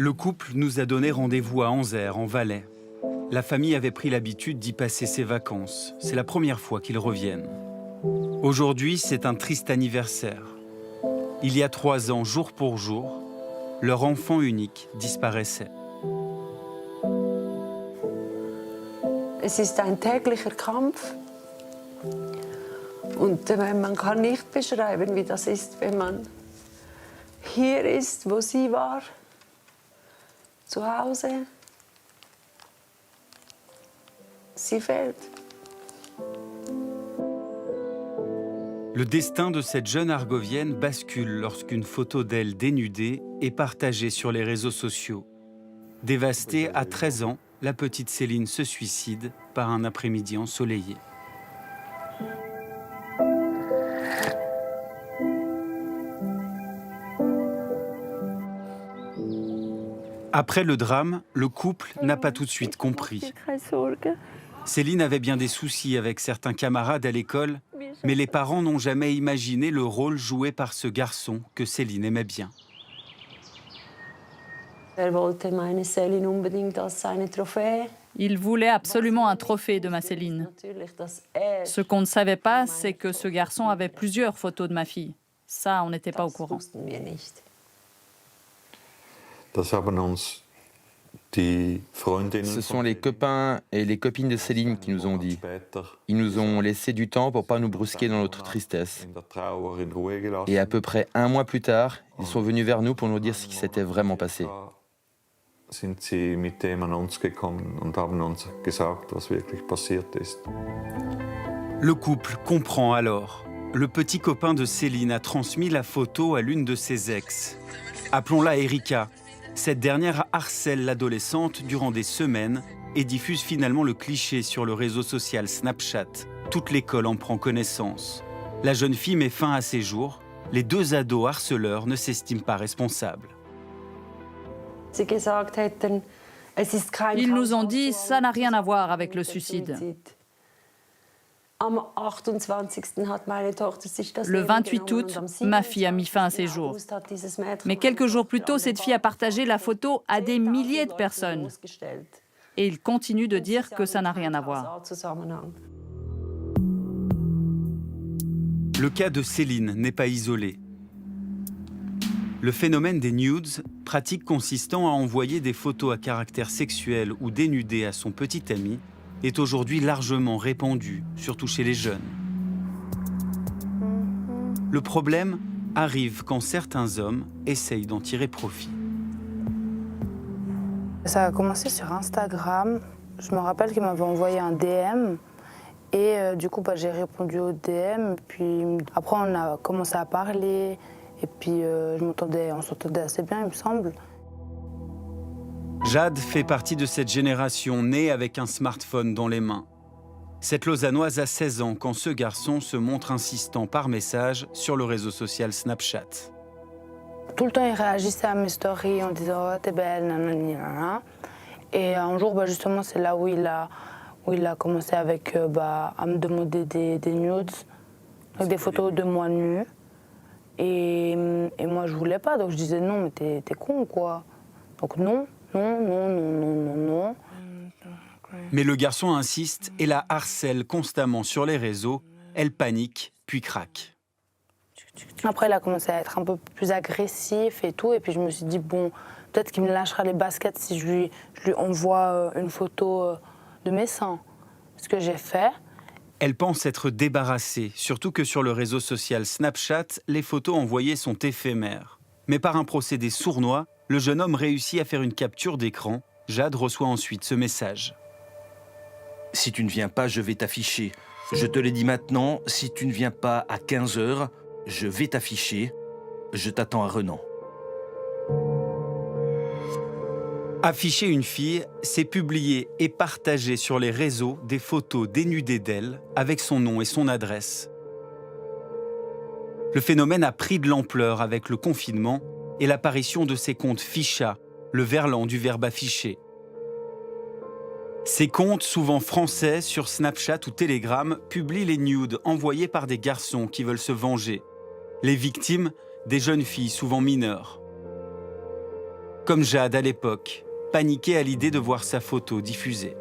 Le couple nous a donné rendez-vous à Anzère, en Valais. La famille avait pris l'habitude d'y passer ses vacances. C'est la première fois qu'ils reviennent. Aujourd'hui, c'est un triste anniversaire. Il y a 3 ans, jour pour jour, leur enfant unique disparaissait. Es ist ein täglicher Kampf. Und man kann nicht beschreiben, wie das ist, wenn man hier ist, wo sie war, zu Hause. Sie fehlt. Le destin de cette jeune Argovienne bascule lorsqu'une photo d'elle dénudée est partagée sur les réseaux sociaux. Dévastée à 13 ans, la petite Céline se suicide par un après-midi ensoleillé. Après le drame, le couple n'a pas tout de suite compris. Céline avait bien des soucis avec certains camarades à l'école, mais les parents n'ont jamais imaginé le rôle joué par ce garçon que Céline aimait bien. Il voulait absolument un trophée de ma Céline. Ce qu'on ne savait pas, c'est que ce garçon avait plusieurs photos de ma fille. Ça, on n'était pas au courant. Ce sont les copains et les copines de Céline qui nous ont dit. Ils nous ont laissé du temps pour ne pas nous brusquer dans notre tristesse. Et à peu près 1 mois plus tard, ils sont venus vers nous pour nous dire ce qui s'était vraiment passé. Le couple comprend alors. Le petit copain de Céline a transmis la photo à l'une de ses ex. Appelons-la Erika. Cette dernière harcèle l'adolescente durant des semaines et diffuse finalement le cliché sur le réseau social Snapchat. Toute l'école en prend connaissance. La jeune fille met fin à ses jours. Les 2 ados harceleurs ne s'estiment pas responsables. Ils nous ont dit, ça n'a rien à voir avec le suicide. Le 28 août, ma fille a mis fin à ses jours. Mais quelques jours plus tôt, cette fille a partagé la photo à des milliers de personnes. Et ils continuent de dire que ça n'a rien à voir. Le cas de Céline n'est pas isolé. Le phénomène des nudes, pratique consistant à envoyer des photos à caractère sexuel ou dénudées à son petit ami, est aujourd'hui largement répandu, surtout chez les jeunes. Le problème arrive quand certains hommes essayent d'en tirer profit. Ça a commencé sur Instagram. Je me rappelle qu'il m'avait envoyé un DM. Et du coup, j'ai répondu au DM. Puis après, on a commencé à parler. Et puis, on s'entendait assez bien, il me semble. Jade fait partie de cette génération née avec un smartphone dans les mains. Cette Lausannoise a 16 ans quand ce garçon se montre insistant par message sur le réseau social Snapchat. Tout le temps, il réagissait à mes stories en disant « Oh, t'es belle, nanani, nanana ». Et un jour, justement, c'est là où il a commencé avec, à me demander des nudes, avec des photos de moi nue. Et moi, je voulais pas, donc je disais « Non, mais t'es con, quoi ». Donc non. Non. Mais le garçon insiste et la harcèle constamment sur les réseaux. Elle panique, puis craque. Après, il a commencé à être un peu plus agressif et tout. Et puis je me suis dit, bon, peut-être qu'il me lâchera les baskets si je lui envoie une photo de mes seins. Ce que j'ai fait. Elle pense être débarrassée, surtout que sur le réseau social Snapchat, les photos envoyées sont éphémères. Mais par un procédé sournois, le jeune homme réussit à faire une capture d'écran. Jade reçoit ensuite ce message. Si tu ne viens pas, je vais t'afficher. Je te l'ai dit maintenant, si tu ne viens pas à 15 h, je vais t'afficher. Je t'attends à Renan. Afficher une fille, c'est publier et partager sur les réseaux des photos dénudées d'elle avec son nom et son adresse. Le phénomène a pris de l'ampleur avec le confinement et l'apparition de ces comptes ficha, le verlan du verbe afficher. Ces comptes, souvent français, sur Snapchat ou Telegram, publient les nudes envoyés par des garçons qui veulent se venger. Les victimes, des jeunes filles souvent mineures. Comme Jade à l'époque, paniquée à l'idée de voir sa photo diffusée.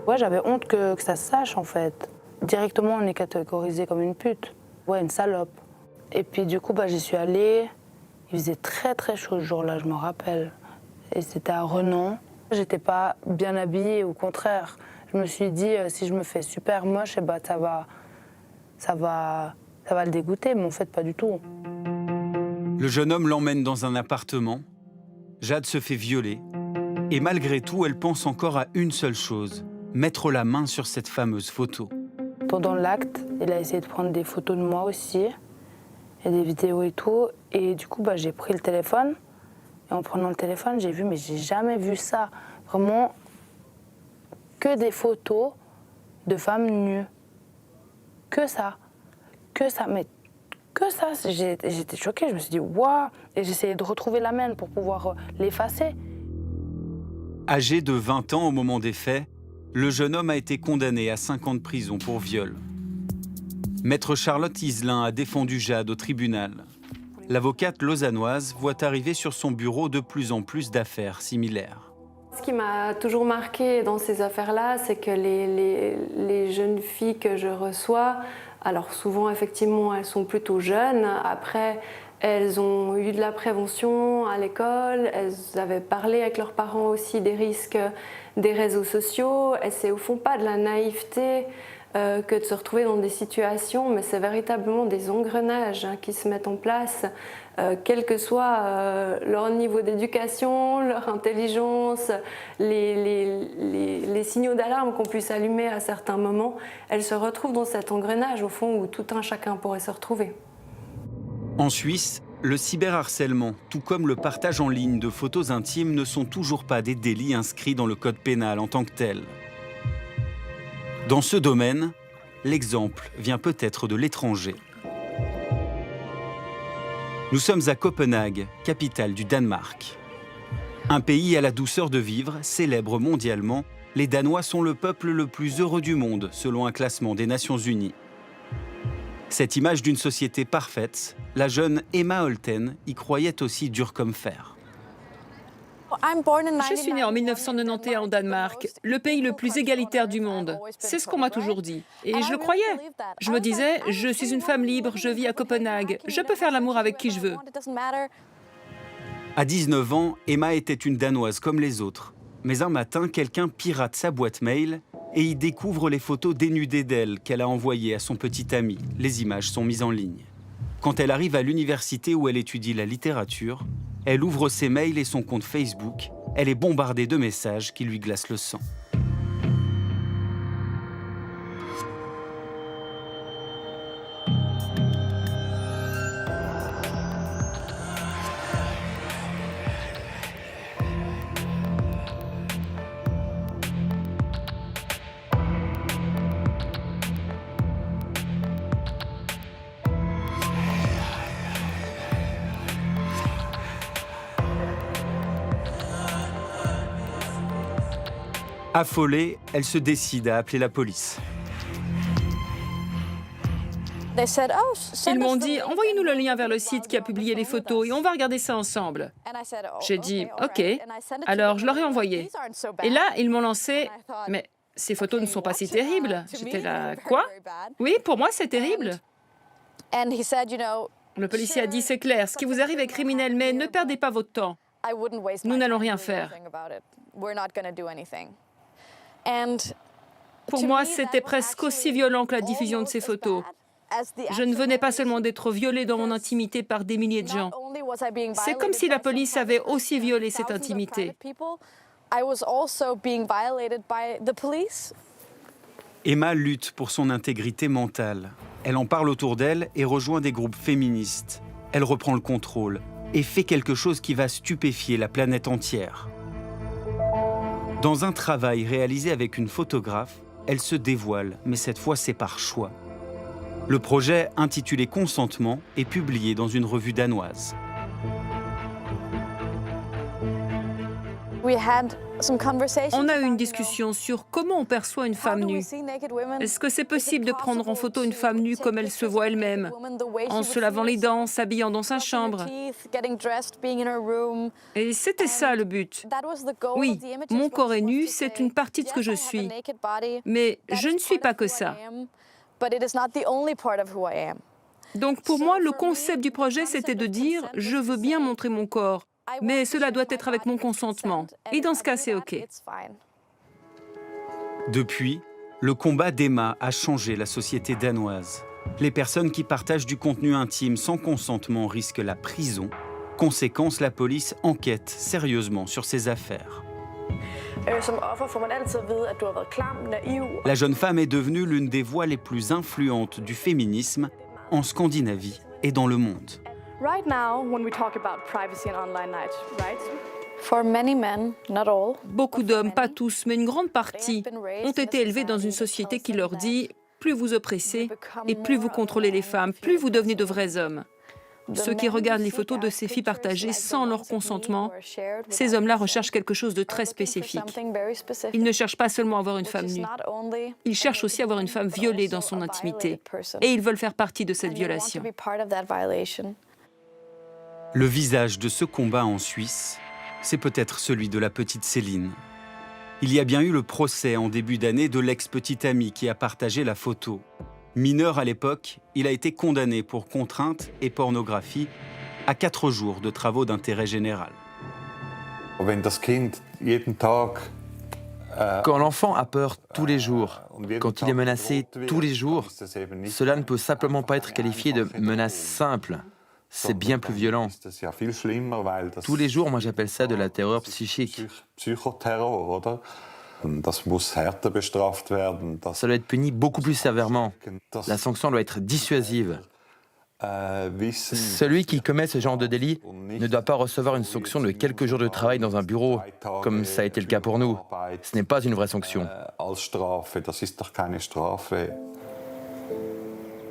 Ouais, j'avais honte que ça se sache en fait. Directement, on est catégorisé comme une pute. Ouais, une salope. Et puis du coup, j'y suis allée. Il faisait très très chaud ce jour-là, je me rappelle. Et c'était à Renan. J'étais pas bien habillée, au contraire. Je me suis dit, si je me fais super moche, ça va le dégoûter, mais en fait, pas du tout. Le jeune homme l'emmène dans un appartement. Jade se fait violer. Et malgré tout, elle pense encore à une seule chose, mettre la main sur cette fameuse photo. Pendant l'acte, il a essayé de prendre des photos de moi aussi, et des vidéos et tout. Et du coup, j'ai pris le téléphone. Et en prenant le téléphone, j'ai vu, mais j'ai jamais vu ça. Vraiment, que des photos de femmes nues. Que ça. Mais que ça. J'étais choquée, je me suis dit, waouh. Et j'essayais de retrouver la mienne pour pouvoir l'effacer. Âgé de 20 ans au moment des faits, le jeune homme a été condamné à 5 ans de prison pour viol. Maître Charlotte Iselin a défendu Jade au tribunal. L'avocate lausannoise voit arriver sur son bureau de plus en plus d'affaires similaires. Ce qui m'a toujours marqué dans ces affaires-là, c'est que les jeunes filles que je reçois, alors souvent effectivement elles sont plutôt jeunes, après elles ont eu de la prévention à l'école, elles avaient parlé avec leurs parents aussi des risques des réseaux sociaux, et c'est au fond pas de la naïveté que de se retrouver dans des situations, mais c'est véritablement des engrenages qui se mettent en place, quel que soit leur niveau d'éducation, leur intelligence, les signaux d'alarme qu'on puisse allumer à certains moments, elles se retrouvent dans cet engrenage, au fond, où tout un chacun pourrait se retrouver. En Suisse, le cyberharcèlement, tout comme le partage en ligne de photos intimes, ne sont toujours pas des délits inscrits dans le code pénal en tant que tel. Dans ce domaine, l'exemple vient peut-être de l'étranger. Nous sommes à Copenhague, capitale du Danemark. Un pays à la douceur de vivre, célèbre mondialement, les Danois sont le peuple le plus heureux du monde, selon un classement des Nations Unies. Cette image d'une société parfaite, la jeune Emma Holten y croyait aussi dur comme fer. Je suis née en 1991 au Danemark, le pays le plus égalitaire du monde. C'est ce qu'on m'a toujours dit. Et je le croyais. Je me disais, je suis une femme libre, je vis à Copenhague, je peux faire l'amour avec qui je veux. À 19 ans, Emma était une Danoise comme les autres. Mais un matin, quelqu'un pirate sa boîte mail et y découvre les photos dénudées d'elle qu'elle a envoyées à son petit ami. Les images sont mises en ligne. Quand elle arrive à l'université où elle étudie la littérature, elle ouvre ses mails et son compte Facebook. Elle est bombardée de messages qui lui glacent le sang. Affolée, elle se décide à appeler la police. Ils m'ont dit, envoyez-nous le lien vers le site qui a publié les photos et on va regarder ça ensemble. J'ai dit, OK. Alors, je leur ai envoyé. Et là, ils m'ont lancé, mais ces photos ne sont pas si terribles. J'étais là, quoi? Oui, pour moi, c'est terrible. Le policier a dit, c'est clair, ce qui vous arrive est criminel, mais ne perdez pas votre temps. Nous n'allons rien faire. Pour moi, c'était presque aussi violent que la diffusion de ces photos. Je ne venais pas seulement d'être violée dans mon intimité par des milliers de gens. C'est comme si la police avait aussi violé cette intimité. Emma lutte pour son intégrité mentale. Elle en parle autour d'elle et rejoint des groupes féministes. Elle reprend le contrôle et fait quelque chose qui va stupéfier la planète entière. Dans un travail réalisé avec une photographe, elle se dévoile, mais cette fois c'est par choix. Le projet, intitulé Consentement, est publié dans une revue danoise. On a eu une discussion sur comment on perçoit une femme nue. Est-ce que c'est possible de prendre en photo une femme nue comme elle se voit elle-même, en se lavant les dents, s'habillant dans sa chambre? Et c'était ça le but. Oui, mon corps est nu, c'est une partie de ce que je suis. Mais je ne suis pas que ça. Donc pour moi, le concept du projet, c'était de dire « je veux bien montrer mon corps ». Mais cela doit être avec mon consentement. Et dans ce cas, c'est OK. Depuis, le combat d'Emma a changé la société danoise. Les personnes qui partagent du contenu intime sans consentement risquent la prison. Conséquence, la police enquête sérieusement sur ces affaires. La jeune femme est devenue l'une des voix les plus influentes du féminisme en Scandinavie et dans le monde. Beaucoup d'hommes, pas tous, mais une grande partie, ont été élevés dans une société qui leur dit « plus vous oppressez et plus vous contrôlez les femmes, plus vous devenez de vrais hommes ». Ceux qui regardent les photos de ces filles partagées sans leur consentement, ces hommes-là recherchent quelque chose de très spécifique. Ils ne cherchent pas seulement à avoir une femme nue, ils cherchent aussi à avoir une femme violée dans son intimité. Et ils veulent faire partie de cette violation. Le visage de ce combat en Suisse, c'est peut-être celui de la petite Céline. Il y a bien eu le procès en début d'année de l'ex-petite amie qui a partagé la photo. Mineur à l'époque, il a été condamné pour contrainte et pornographie à 4 jours de travaux d'intérêt général. Quand l'enfant a peur tous les jours, quand il est menacé tous les jours, cela ne peut simplement pas être qualifié de menace simple. C'est bien plus violent. Tous les jours, moi j'appelle ça de la terreur psychique. Ça doit être puni beaucoup plus sévèrement. La sanction doit être dissuasive. Celui qui commet ce genre de délit ne doit pas recevoir une sanction de quelques jours de travail dans un bureau, comme ça a été le cas pour nous. Ce n'est pas une vraie sanction.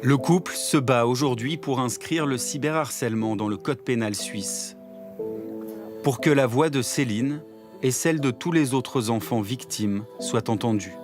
Le couple se bat aujourd'hui pour inscrire le cyberharcèlement dans le code pénal suisse. Pour que la voix de Céline et celle de tous les autres enfants victimes soient entendues.